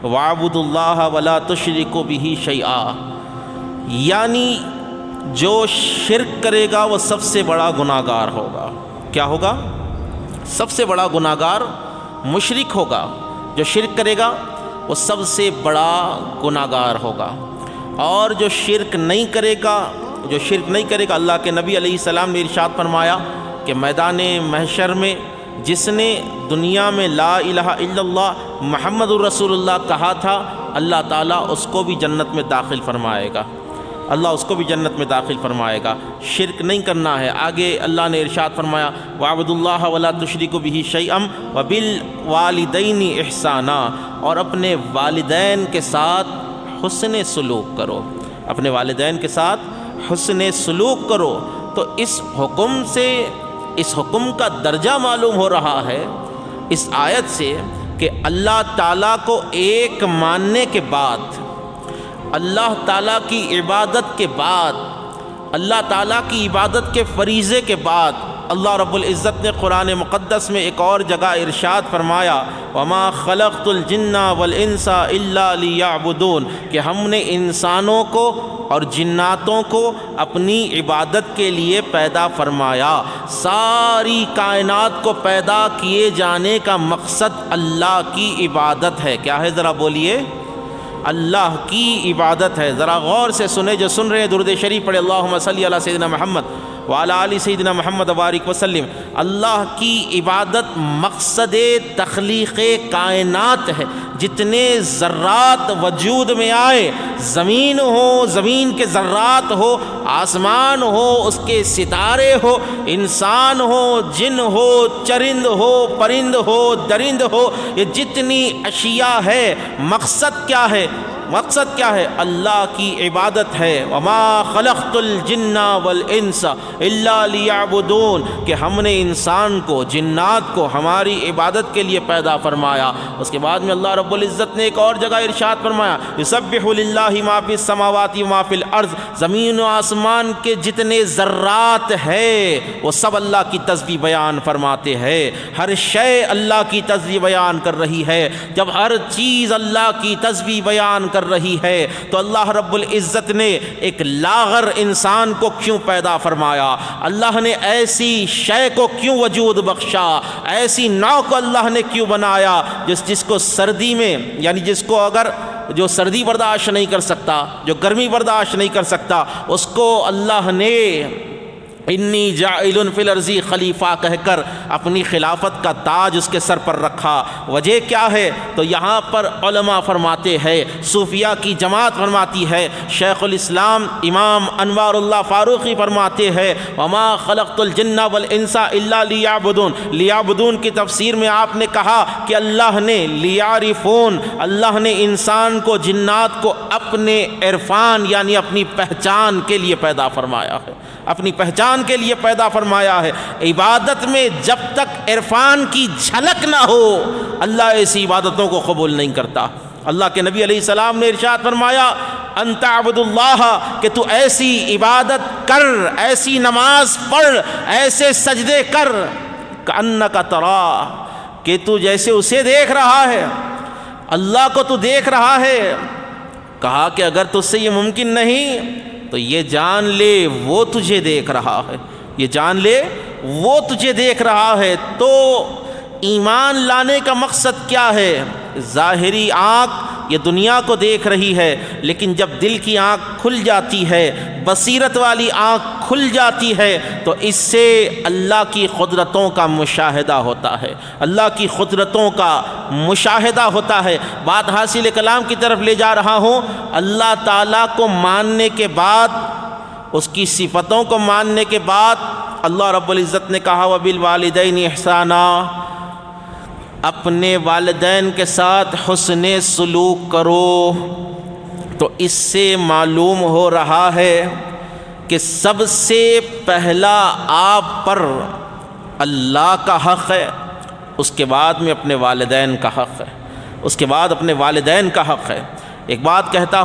وَاعْبُدُوا اللَّهَ وَلَا تُشْرِكُوا بِهِ شَيْئًا، یعنی جو شرک کرے گا وہ سب سے بڑا گناہگار ہوگا۔ کیا ہوگا؟ سب سے بڑا گناہگار مشرک ہوگا۔ جو شرک کرے گا وہ سب سے بڑا گناہگار ہوگا، اور جو شرک نہیں کرے گا، اللہ کے نبی علیہ السلام نے ارشاد فرمایا کہ میدان محشر میں جس نے دنیا میں لا الہ الا اللہ محمد الرسول اللہ کہا تھا، اللہ تعالیٰ اس کو بھی جنت میں داخل فرمائے گا، شرک نہیں کرنا ہے۔ آگے اللہ نے ارشاد فرمایا وَاعْبُدُوا اللَّهَ وَلَا تُشْرِكُوا بِهِ شَيْئًا وَبِالْوَالِدَيْنِ إِحْسَانًا، اور اپنے والدین کے ساتھ حسن سلوک کرو، اپنے والدین کے ساتھ حسن سلوک کرو۔ تو اس حکم سے، اس حکم کا درجہ معلوم ہو رہا ہے اس آیت سے کہ اللہ تعالیٰ کو ایک ماننے کے بعد، اللہ تعالیٰ کی عبادت کے بعد، اللہ تعالیٰ کی عبادت کے فریضے کے بعد، اللہ رب العزت نے قرآن مقدس میں ایک اور جگہ ارشاد فرمایا وَمَا خَلَقْتُ الْجِنَّ وَالْإِنسَ إِلَّا لِيَعْبُدُونَ، کہ ہم نے انسانوں کو اور جناتوں کو اپنی عبادت کے لیے پیدا فرمایا۔ ساری کائنات کو پیدا کیے جانے کا مقصد اللہ کی عبادت ہے۔ کیا ہے؟ ذرا بولیے، اللہ کی عبادت ہے۔ ذرا غور سے سنیں، جو سن رہے ہیں درود شریف پڑھے اللہم صلی علی سیدنا محمد وعلی آل سیدنا محمد وبارک وسلم۔ اللہ کی عبادت مقصد تخلیق کائنات ہے۔ جتنے ذرات وجود میں آئے، زمین ہو، زمین کے ذرات ہو، آسمان ہو، اس کے ستارے ہو، انسان ہو، جن ہو، چرند ہو، پرند ہو، درند ہو، یہ جتنی اشیاء ہے، مقصد کیا ہے؟ مقصد کیا ہے؟ اللہ کی عبادت ہے۔ وما خلقت الجن والانس الا لیعبدون، کہ ہم نے انسان کو، جنات کو ہماری عبادت کے لیے پیدا فرمایا۔ اس کے بعد میں اللہ رب العزت نے ایک اور جگہ ارشاد فرمایا یسبح للہ ما فی السماوات وما فی الارض، زمین و آسمان کے جتنے ذرات ہیں وہ سب اللہ کی تسبیح بیان فرماتے ہیں۔ ہر شے اللہ کی تسبیح بیان کر رہی ہے۔ جب ہر چیز اللہ کی تسبیح بیان کر رہی ہے تو اللہ رب العزت نے ایک لاغر انسان کو کیوں پیدا فرمایا؟ اللہ نے ایسی شے کو کیوں وجود بخشا؟ ایسی نوع کو اللہ نے کیوں بنایا جس کو سردی میں، یعنی جس کو اگر جو سردی برداشت نہیں کر سکتا، جو گرمی برداشت نہیں کر سکتا، اس کو اللہ نے انی جاعل فی الارض خلیفہ کہہ کر اپنی خلافت کا تاج اس کے سر پر رکھا۔ وجہ کیا ہے؟ تو یہاں پر علماء فرماتے ہیں، صوفیہ کی جماعت فرماتی ہے، شیخ الاسلام امام انوار اللہ فاروقی فرماتے ہیں وما خلقت الجن والانس الا لیعبدون۔ لیعبدون کی تفسیر میں آپ نے کہا کہ اللہ نے لیعرفون، اللہ نے انسان کو، جنات کو اپنے عرفان یعنی اپنی پہچان کے لیے پیدا فرمایا ہے، اپنی پہچان کے لیے پیدا فرمایا ہے۔ عبادت میں جب تک عرفان کی جھلک نہ ہو اللہ ایسی عبادتوں کو قبول نہیں کرتا۔ اللہ کے نبی علیہ السلام نے ارشاد فرمایا ان تعبد اللہ، کہ تو ایسی عبادت کر، ایسی نماز پڑھ، ایسے سجدے کر کأنک تراہ، کہ تو جیسے اسے دیکھ رہا ہے، اللہ کو تو دیکھ رہا ہے۔ کہا کہ اگر تجھ سے یہ ممکن نہیں تو یہ جان لے وہ تجھے دیکھ رہا ہے، یہ جان لے وہ تجھے دیکھ رہا ہے۔ تو ایمان لانے کا مقصد کیا ہے؟ ظاہری آنکھ یہ دنیا کو دیکھ رہی ہے، لیکن جب دل کی آنکھ کھل جاتی ہے، بصیرت والی آنکھ کھل جاتی ہے، تو اس سے اللہ کی قدرتوں کا مشاہدہ ہوتا ہے، اللہ کی قدرتوں کا مشاہدہ ہوتا ہے۔ بات حاصل کلام کی طرف لے جا رہا ہوں۔ اللہ تعالیٰ کو ماننے کے بعد، اس کی صفتوں کو ماننے کے بعد اللہ رب العزت نے کہا وَبِالْوَالِدَيْنِ إِحْسَانًا، اپنے والدین کے ساتھ حسن سلوک کرو۔ تو اس سے معلوم ہو رہا ہے کہ سب سے پہلا آپ پر اللہ کا حق ہے، اس کے بعد میں اپنے والدین کا حق ہے، اس کے بعد اپنے والدین کا حق ہے۔ ایک بات کہتا